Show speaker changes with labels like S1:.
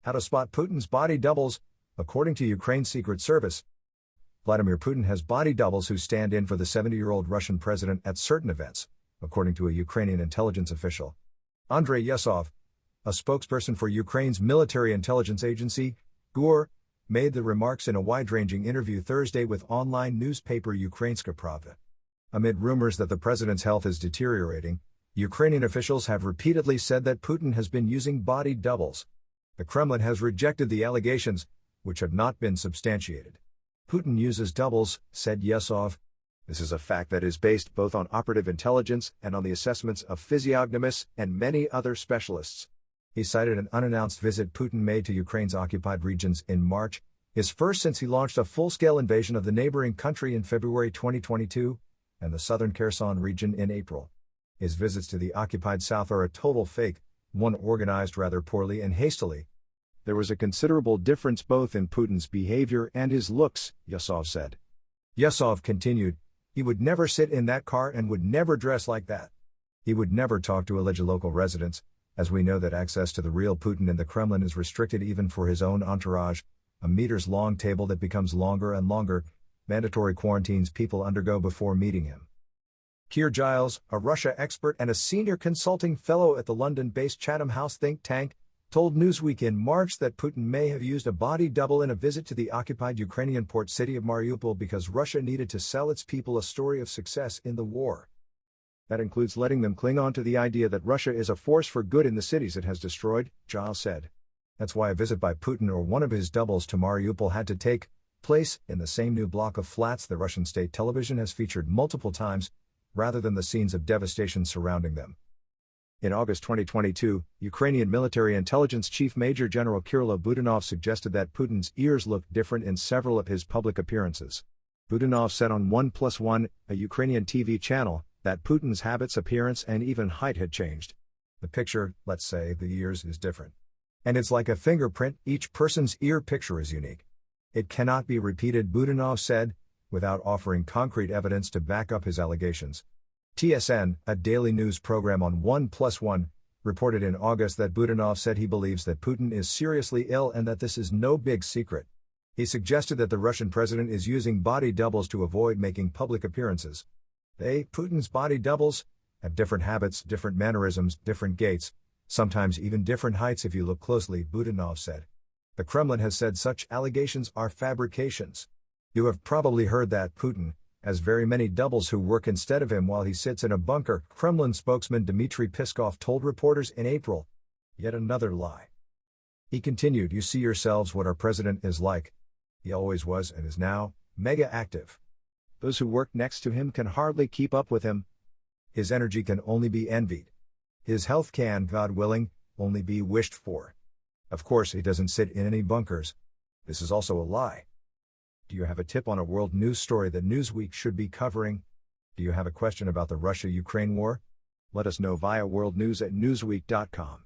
S1: How to spot Putin's body doubles. According to Ukraine's Secret Service, Vladimir Putin has body doubles who stand in for the 70-year-old Russian president at certain events, according to a Ukrainian intelligence official. Andriy Yusov, a spokesperson for Ukraine's military intelligence agency, GUR, made the remarks in a wide-ranging interview Thursday with online newspaper Ukrainska Pravda. Amid rumors that the president's health is deteriorating, Ukrainian officials have repeatedly said that Putin has been using body doubles. The Kremlin has rejected the allegations, which have not been substantiated. Putin uses doubles, said Yusov. This is a fact that is based both on operative intelligence and on the assessments of physiognomists and many other specialists. He cited an unannounced visit Putin made to Ukraine's occupied regions in March, his first since he launched a full-scale invasion of the neighboring country in February 2022, and the southern Kherson region in April. His visits to the occupied south are a total fake, one organized rather poorly and hastily. There was a considerable difference both in Putin's behavior and his looks, Yusov said. Yusov continued, he would never sit in that car and would never dress like that. He would never talk to alleged local residents, as we know that access to the real Putin in the Kremlin is restricted even for his own entourage, a meters-long table that becomes longer and longer, mandatory quarantines people undergo before meeting him. Keir Giles, a Russia expert and a senior consulting fellow at the London-based Chatham House think tank, told Newsweek in March that Putin may have used a body double in a visit to the occupied Ukrainian port city of Mariupol because Russia needed to sell its people a story of success in the war. That includes letting them cling on to the idea that Russia is a force for good in the cities it has destroyed, Giles said. That's why a visit by Putin or one of his doubles to Mariupol had to take place in the same new block of flats the Russian state television has featured multiple times, rather than the scenes of devastation surrounding them. In August 2022, Ukrainian military intelligence chief Major General Kirill Budanov suggested that Putin's ears looked different in several of his public appearances. Budanov said on 1+1, a Ukrainian TV channel, that Putin's habits, appearance and even height had changed. The picture, let's say, the ears is different. And it's like a fingerprint, each person's ear picture is unique. It cannot be repeated, Budanov said, without offering concrete evidence to back up his allegations. TSN, a daily news program on 1+1, reported in August that Budanov said he believes that Putin is seriously ill and that this is no big secret. He suggested that the Russian president is using body doubles to avoid making public appearances. Putin's body doubles, have different habits, different mannerisms, different gaits, sometimes even different heights if you look closely, Budanov said. The Kremlin has said such allegations are fabrications. You have probably heard that Putin has very many doubles who work instead of him while he sits in a bunker, Kremlin spokesman Dmitry Peskov told reporters in April. Yet another lie. He continued, you see yourselves what our president is like. He always was and is now mega active. Those who work next to him can hardly keep up with him. His energy can only be envied. His health can, God willing, only be wished for. Of course, he doesn't sit in any bunkers. This is also a lie. Do you have a tip on a world news story that Newsweek should be covering? Do you have a question about the Russia-Ukraine war? Let us know via worldnews@newsweek.com.